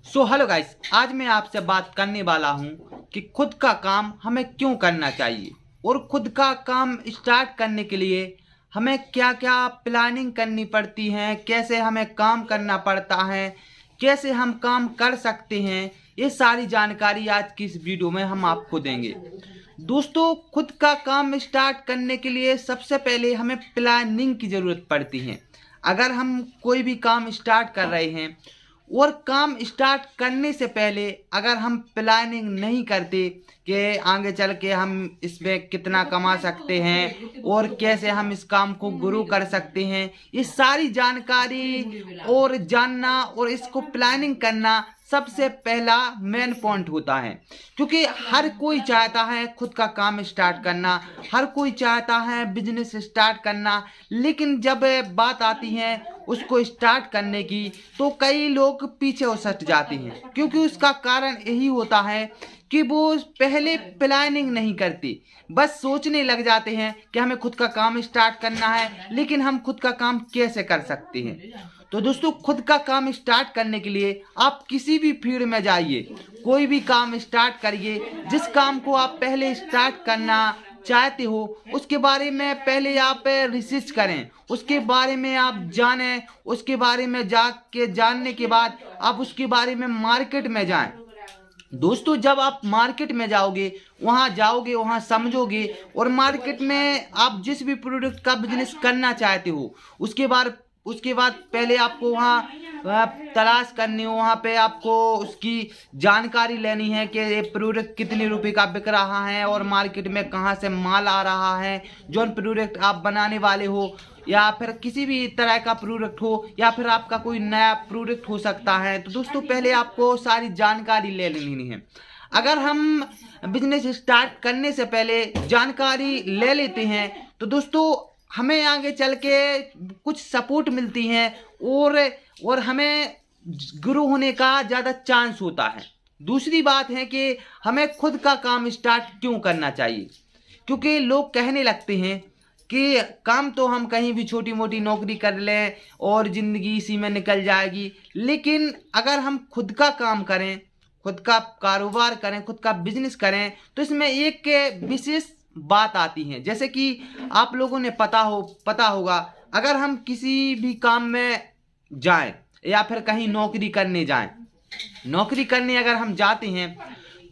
Hello guys, आज मैं आपसे बात करने वाला हूँ कि खुद का काम हमें क्यों करना चाहिए और खुद का काम स्टार्ट करने के लिए हमें क्या क्या प्लानिंग करनी पड़ती है, कैसे हमें काम करना पड़ता है, कैसे हम काम कर सकते हैं। ये सारी जानकारी आज की इस वीडियो में हम आपको देंगे। दोस्तों, खुद का काम स्टार्ट करने के लिए सबसे पहले हमें प्लानिंग की ज़रूरत पड़ती है। अगर हम कोई भी काम स्टार्ट कर रहे हैं और काम स्टार्ट करने से पहले अगर हम प्लानिंग नहीं करते कि आगे चल के हम इसमें कितना कमा सकते हैं और कैसे हम इस काम को ग्रो कर सकते हैं, ये सारी जानकारी और जानना और इसको प्लानिंग करना सबसे पहला मेन पॉइंट होता है। क्योंकि हर कोई चाहता है खुद का काम स्टार्ट करना, हर कोई चाहता है बिजनेस स्टार्ट करना, लेकिन जब बात आती है उसको स्टार्ट करने की तो कई लोग पीछे हो सट जाते हैं। क्योंकि उसका कारण यही होता है कि वो पहले प्लानिंग नहीं करती, बस सोचने लग जाते हैं कि हमें खुद का काम स्टार्ट करना है, लेकिन हम खुद का काम कैसे कर सकते हैं। तो दोस्तों, खुद का काम स्टार्ट करने के लिए आप किसी भी फील्ड में जाइए, कोई भी काम स्टार्ट करिए। जिस काम को आप पहले स्टार्ट करना चाहते हो उसके बारे में पहले आप रिसर्च करें, उसके बारे में आप जानें, उसके बारे में जाके जानने के बाद आप उसके बारे में मार्केट में जाएं। दोस्तों, जब आप मार्केट में जाओगे, वहाँ समझोगे और मार्केट में आप जिस भी प्रोडक्ट का बिजनेस करना चाहते हो उसके बाद पहले आपको वहाँ तलाश करनी हो, वहाँ पे आपको उसकी जानकारी लेनी है कि ये प्रोडक्ट कितने रुपए का बिक रहा है और मार्केट में कहाँ से माल आ रहा है। जो प्रोडक्ट आप बनाने वाले हो या फिर किसी भी तरह का प्रोडक्ट हो या फिर आपका कोई नया प्रोडक्ट हो सकता है, तो दोस्तों पहले आपको सारी जानकारी ले लेनी है। अगर हम बिजनेस स्टार्ट करने से पहले जानकारी ले लेते हैं तो दोस्तों हमें आगे चल के कुछ सपोर्ट मिलती है और हमें ग्रो होने का ज़्यादा चांस होता है। दूसरी बात है कि हमें खुद का काम स्टार्ट क्यों करना चाहिए। क्योंकि लोग कहने लगते हैं कि काम तो हम कहीं भी छोटी मोटी नौकरी कर लें और ज़िंदगी इसी में निकल जाएगी, लेकिन अगर हम खुद का काम करें, खुद का कारोबार करें, खुद का बिजनेस करें तो इसमें एक विशेष बात आती है। जैसे कि आप लोगों ने पता होगा, अगर हम किसी भी काम में जाएं या फिर कहीं नौकरी करने जाएं, नौकरी करने अगर हम जाते हैं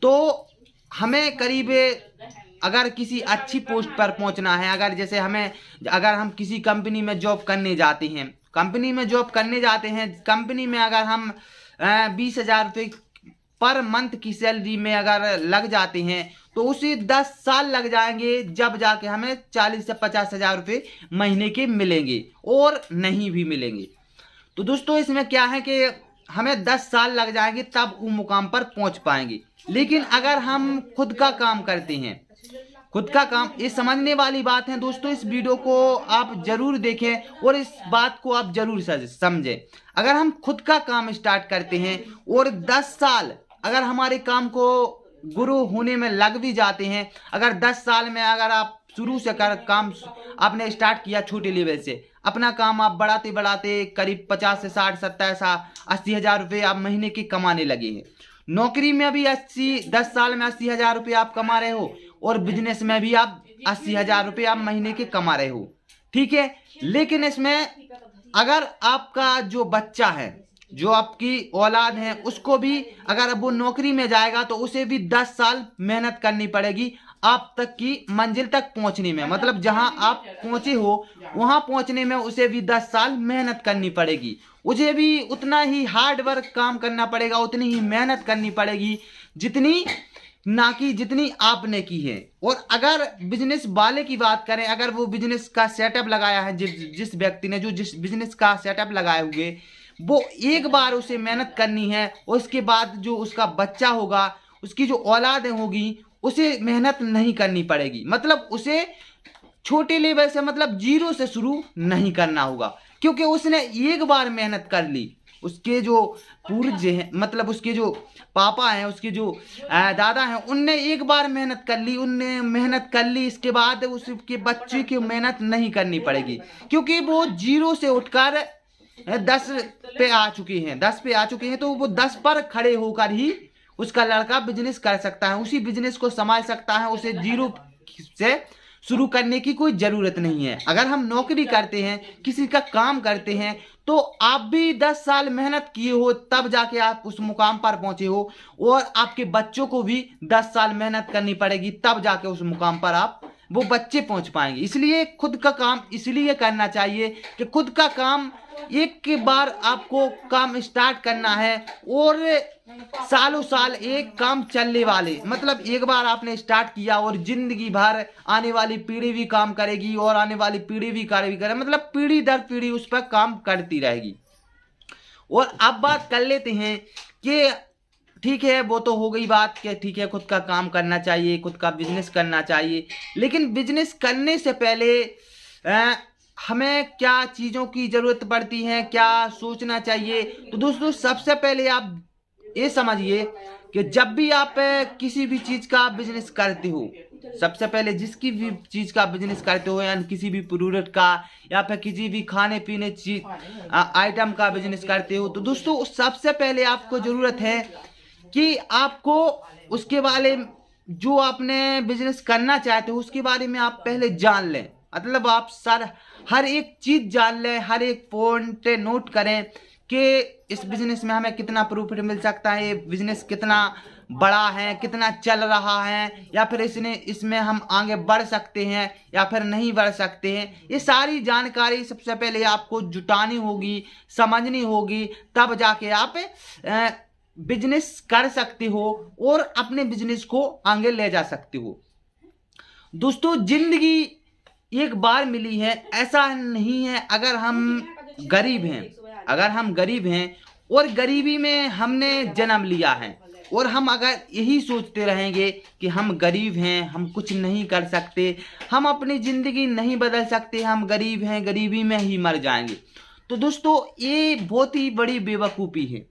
तो हमें करीब अगर किसी अच्छी पोस्ट पर पहुंचना है, अगर हम किसी कंपनी में जॉब करने जाते हैं, कंपनी में अगर हम 20,000 रुपये पर मंथ की सैलरी में अगर लग जाते हैं तो उसे 10 साल लग जाएंगे, जब जाके हमें 40 से 50,000 रुपये महीने के मिलेंगे और नहीं भी मिलेंगे। तो दोस्तों इसमें क्या है कि हमें 10 साल लग जाएंगे तब वो मुकाम पर पहुंच पाएंगे। लेकिन अगर हम खुद का काम करते हैं, खुद का काम, ये समझने वाली बात है दोस्तों। इस वीडियो को आप जरूर देखें और इस बात को आप जरूर समझें। अगर हम खुद का काम स्टार्ट करते हैं और 10 साल अगर हमारे काम को गुरु होने में लग भी जाते हैं, अगर 10 साल में अगर आप शुरू से काम आपने स्टार्ट किया छोटे लेवल से, अपना काम आप बढ़ाते बढ़ाते करीब 50 से 60 70 80 हज़ार रुपये आप महीने के कमाने लगे हैं। नौकरी में भी 10 साल में 80,000 रुपये आप कमा रहे हो और बिजनेस में भी आप 80,000 रुपये आप महीने के कमा रहे हो, ठीक है। लेकिन इसमें अगर आपका जो बच्चा है, जो आपकी औलाद है, उसको भी अगर अब वो नौकरी में जाएगा तो उसे भी 10 साल मेहनत करनी पड़ेगी आप तक की मंजिल तक पहुंचने में। मतलब जहां आप पहुंचे हो वहां पहुंचने में उसे भी 10 साल मेहनत करनी पड़ेगी, उसे भी उतना ही हार्ड वर्क काम करना पड़ेगा, उतनी ही मेहनत करनी पड़ेगी जितनी आपने की है। और अगर बिजनेस वाले की बात करें, अगर वो बिजनेस का सेटअप लगाया है, जिस व्यक्ति ने जिस बिजनेस का सेटअप लगाए हुए, वो एक बार उसे मेहनत करनी है, उसके बाद जो उसका बच्चा होगा, उसकी जो औलाद होगी, उसे मेहनत नहीं करनी पड़ेगी। मतलब उसे छोटे लेवल से, मतलब जीरो से शुरू नहीं करना होगा, क्योंकि उसने एक बार मेहनत कर ली। उसके जो पूर्वज हैं, मतलब उसके जो पापा हैं, उसके जो दादा हैं, उनने एक बार मेहनत कर ली, इसके बाद उसके बच्चे की मेहनत नहीं करनी पड़ेगी, क्योंकि वो जीरो से उठकर 10 पे आ चुकी हैं, 10 पे आ चुके हैं, तो वो 10 पर खड़े होकर ही उसका लड़का बिजनेस कर सकता है, उसी बिजनेस को संभाल सकता है। उसे जीरो से शुरू करने की कोई जरूरत नहीं है। अगर हम नौकरी करते हैं, किसी का काम करते हैं, तो आप भी 10 साल मेहनत किए हो तब जाके आप उस मुकाम पर पहुंचे हो, और आपके बच्चों को भी 10 साल मेहनत करनी पड़ेगी तब जाके उस मुकाम पर वो बच्चे पहुंच पाएंगे। इसलिए खुद का काम इसलिए करना चाहिए कि खुद का काम एक के बार आपको काम स्टार्ट करना है, और सालों साल एक काम चलने वाले, मतलब एक बार आपने स्टार्ट किया और जिंदगी भर आने वाली पीढ़ी भी काम करेगी, और आने वाली पीढ़ी भी कार्य भी करे, मतलब पीढ़ी दर पीढ़ी उस पर काम करती रहेगी। और अब बात कर लेते हैं कि ठीक है, वो तो हो गई बात कि ठीक है खुद का काम करना चाहिए, खुद का बिजनेस करना चाहिए, लेकिन बिजनेस करने से पहले हमें क्या चीज़ों की ज़रूरत पड़ती है, क्या सोचना चाहिए। तो दोस्तों सबसे पहले आप ये समझिए कि जब भी आप किसी भी चीज़ का बिजनेस करते हो, सबसे पहले जिसकी भी चीज़ का बिजनेस करते हो, यानी किसी भी प्रोडक्ट का या फिर किसी भी खाने पीने चीज आइटम का बिजनेस करते हो, तो दोस्तों सबसे पहले आपको ज़रूरत है कि आपको उसके बारे में, जो आपने बिजनेस करना चाहते हो उसके बारे में आप पहले जान लें। मतलब आप हर एक चीज़ जान लें, हर एक पॉइंट नोट करें कि इस बिजनेस में हमें कितना प्रॉफिट मिल सकता है, ये बिजनेस कितना बड़ा है, कितना चल रहा है, या फिर इसमें हम आगे बढ़ सकते हैं या फिर नहीं बढ़ सकते हैं। ये सारी जानकारी सबसे पहले आपको जुटानी होगी, समझनी होगी, तब जाके आप बिजनेस कर सकते हो और अपने बिजनेस को आगे ले जा सकते हो। दोस्तों जिंदगी एक बार मिली है, ऐसा नहीं है। अगर हम गरीब हैं और गरीबी में हमने जन्म लिया है, और हम अगर यही सोचते रहेंगे कि हम गरीब हैं, हम कुछ नहीं कर सकते, हम अपनी ज़िंदगी नहीं बदल सकते, हम गरीब हैं, गरीबी में ही मर जाएंगे, तो दोस्तों ये बहुत ही बड़ी बेवकूफ़ी है।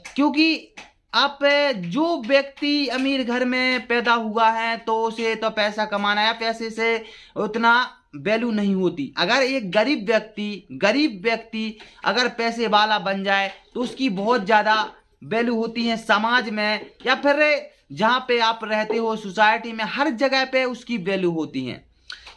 क्योंकि आप जो व्यक्ति अमीर घर में पैदा हुआ है तो उसे तो पैसा कमाना है, पैसे से उतना वैल्यू नहीं होती। अगर एक गरीब व्यक्ति अगर पैसे वाला बन जाए तो उसकी बहुत ज़्यादा वैल्यू होती है समाज में, या फिर जहाँ पे आप रहते हो सोसाइटी में, हर जगह पे उसकी वैल्यू होती है।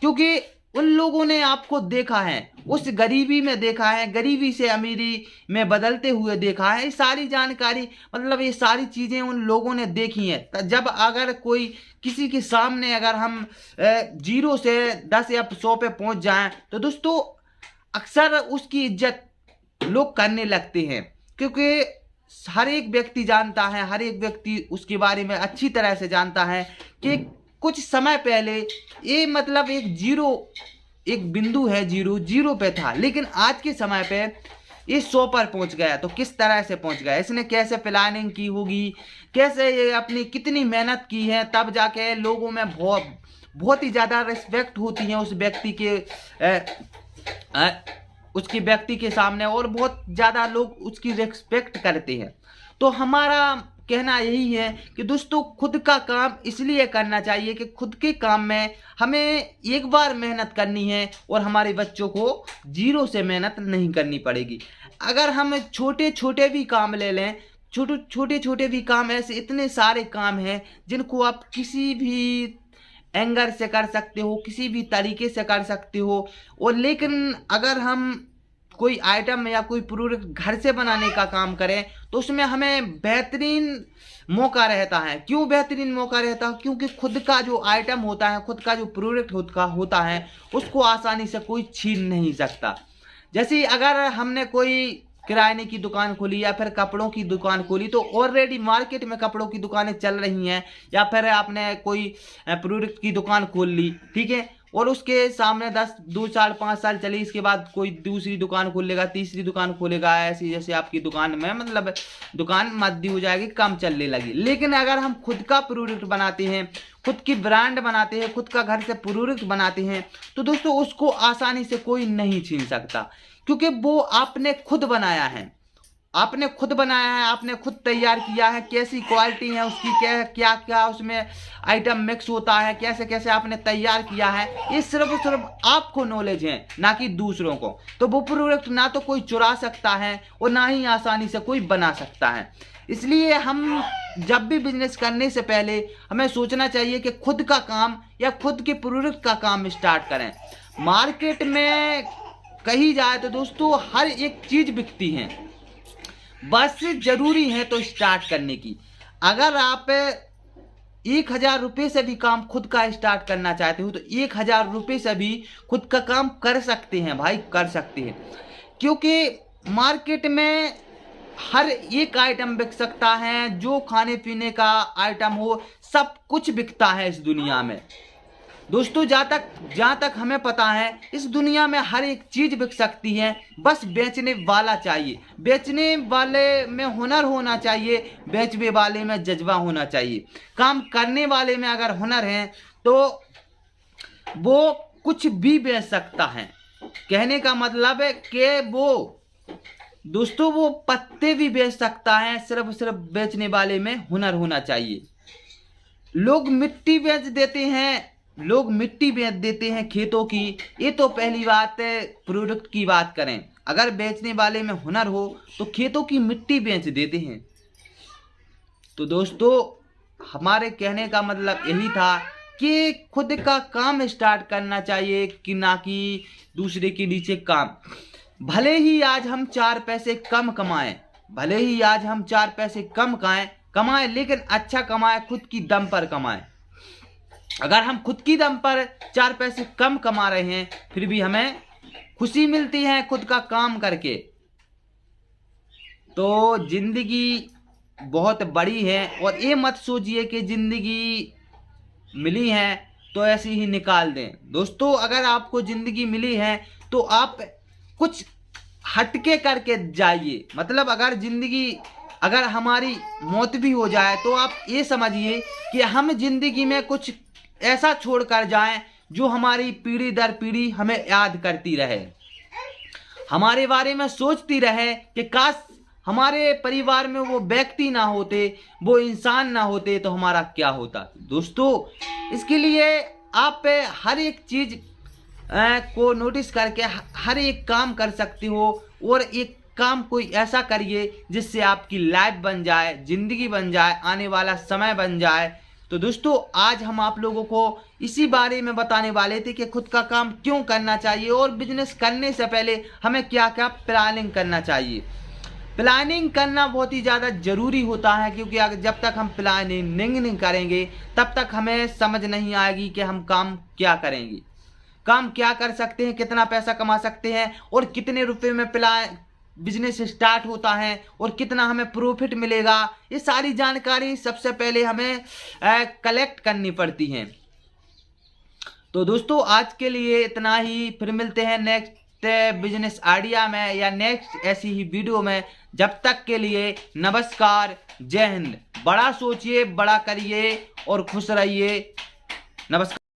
क्योंकि उन लोगों ने आपको देखा है, उस गरीबी में देखा है, गरीबी से अमीरी में बदलते हुए देखा है। ये सारी जानकारी, मतलब ये सारी चीज़ें उन लोगों ने देखी हैं। जब अगर कोई किसी के सामने अगर हम 0 से 10 या 100 पे पहुंच जाएं, तो दोस्तों अक्सर उसकी इज्जत लोग करने लगते हैं, क्योंकि हर एक व्यक्ति जानता है, हर एक व्यक्ति उसके बारे में अच्छी तरह से जानता है कि कुछ समय पहले ये मतलब एक बिंदु है, जीरो पे था, लेकिन आज के समय पे ये 100 पर पहुंच गया। तो किस तरह से पहुंच गया, इसने कैसे प्लानिंग की होगी, कैसे ये अपनी कितनी मेहनत की है, तब जाके लोगों में बहुत ही ज़्यादा रिस्पेक्ट होती है उस व्यक्ति के सामने, और बहुत ज़्यादा लोग उसकी रिस्पेक्ट करते हैं। तो हमारा कहना यही है कि दोस्तों खुद का काम इसलिए करना चाहिए कि खुद के काम में हमें एक बार मेहनत करनी है, और हमारे बच्चों को 0 से मेहनत नहीं करनी पड़ेगी। अगर हम छोटे छोटे भी काम ले लें, छोटे भी काम, ऐसे इतने सारे काम हैं जिनको आप किसी भी एंगर से कर सकते हो, किसी भी तरीके से कर सकते हो। और लेकिन अगर हम कोई आइटम या कोई प्रोडक्ट घर से बनाने का काम करें तो उसमें हमें बेहतरीन मौका रहता है। क्यों बेहतरीन मौका रहता है? क्योंकि खुद का जो आइटम होता है, खुद का जो प्रोडक्ट होता है, उसको आसानी से कोई छीन नहीं सकता। जैसे अगर हमने कोई किराने की दुकान खोली या फिर कपड़ों की दुकान खोली, तो ऑलरेडी मार्केट में कपड़ों की दुकानें चल रही हैं, या फिर आपने कोई प्रोडक्ट की दुकान खोल ली, ठीक है, और उसके सामने 2 साल 5 साल चली, इसके बाद कोई दूसरी दुकान खोल लेगा, तीसरी दुकान खोलेगा, ऐसी जैसे आपकी दुकान में मतलब दुकान मद्दी हो जाएगी, कम चलने लगी। लेकिन अगर हम खुद का प्रोडक्ट बनाते हैं, खुद की ब्रांड बनाते हैं, खुद का घर से प्रोडक्ट बनाते हैं, तो दोस्तों उसको आसानी से कोई नहीं छीन सकता, क्योंकि वो आपने खुद बनाया है। आपने खुद बनाया है, आपने खुद तैयार किया है, कैसी क्वालिटी है उसकी, क्या क्या क्या उसमें आइटम मिक्स होता है, कैसे कैसे आपने तैयार किया है, ये सिर्फ आपको नॉलेज है, ना कि दूसरों को। तो वो प्रोडक्ट ना तो कोई चुरा सकता है और ना ही आसानी से कोई बना सकता है। इसलिए हम जब भी बिजनेस करने से पहले हमें सोचना चाहिए कि खुद का काम या खुद के प्रोडक्ट का काम स्टार्ट करें। मार्केट में कही जाए तो दोस्तों हर एक चीज़ बिकती है, बस जरूरी है तो स्टार्ट करने की। अगर आप 1,000 रुपये से भी काम खुद का स्टार्ट करना चाहते हो तो 1,000 रुपये से भी खुद का काम कर सकते हैं भाई, कर सकते हैं। क्योंकि मार्केट में हर एक आइटम बिक सकता है, जो खाने पीने का आइटम हो सब कुछ बिकता है इस दुनिया में। दोस्तों जहाँ तक हमें पता है इस दुनिया में हर एक चीज़ बिक सकती है, बस बेचने वाला चाहिए। बेचने वाले में हुनर होना चाहिए, बेचने वाले में जज्बा होना चाहिए। काम करने वाले में अगर हुनर है तो वो कुछ भी बेच सकता है। कहने का मतलब है कि दोस्तों वो पत्ते भी बेच सकता है, सिर्फ बेचने वाले में हुनर होना चाहिए। लोग मिट्टी बेच देते हैं खेतों की। ये तो पहली बात है। प्रोडक्ट की बात करें, अगर बेचने वाले में हुनर हो तो खेतों की मिट्टी बेच देते हैं। तो दोस्तों हमारे कहने का मतलब यही था कि खुद का काम स्टार्ट करना चाहिए कि ना कि दूसरे के नीचे काम। भले ही आज हम 4 पैसे कम कमाएं, लेकिन अच्छा कमाएं, खुद की दम पर कमाएं। अगर हम खुद की दम पर 4 पैसे कम कमा रहे हैं फिर भी हमें खुशी मिलती है खुद का काम करके, तो जिंदगी बहुत बड़ी है। और ये मत सोचिए कि जिंदगी मिली है तो ऐसे ही निकाल दें। दोस्तों अगर आपको जिंदगी मिली है तो आप कुछ हटके करके जाइए। मतलब अगर हमारी मौत भी हो जाए तो आप ये समझिए कि हम जिंदगी में कुछ ऐसा छोड़कर जाएं जो हमारी पीढ़ी दर पीढ़ी हमें याद करती रहे, हमारे बारे में सोचती रहे कि काश हमारे परिवार में वो व्यक्ति ना होते, वो इंसान ना होते तो हमारा क्या होता। दोस्तों इसके लिए आप हर एक चीज़ को नोटिस करके हर एक काम कर सकते हो, और एक काम कोई ऐसा करिए जिससे आपकी लाइफ बन जाए, ज़िंदगी बन जाए, आने वाला समय बन जाए। तो दोस्तों आज हम आप लोगों को इसी बारे में बताने वाले थे कि खुद का काम क्यों करना चाहिए और बिजनेस करने से पहले हमें क्या क्या प्लानिंग करना चाहिए। प्लानिंग करना बहुत ही ज़्यादा ज़रूरी होता है, क्योंकि जब तक हम प्लानिंग नहीं करेंगे तब तक हमें समझ नहीं आएगी कि हम काम क्या करेंगे, काम क्या कर सकते हैं, कितना पैसा कमा सकते हैं और कितने रुपए में बिजनेस स्टार्ट होता है और कितना हमें प्रॉफिट मिलेगा। ये सारी जानकारी सबसे पहले हमें कलेक्ट करनी पड़ती है। तो दोस्तों आज के लिए इतना ही, फिर मिलते हैं नेक्स्ट बिजनेस आइडिया में या नेक्स्ट ऐसी ही वीडियो में। जब तक के लिए नमस्कार, जय हिंद। बड़ा सोचिए, बड़ा करिए और खुश रहिए। नमस्कार।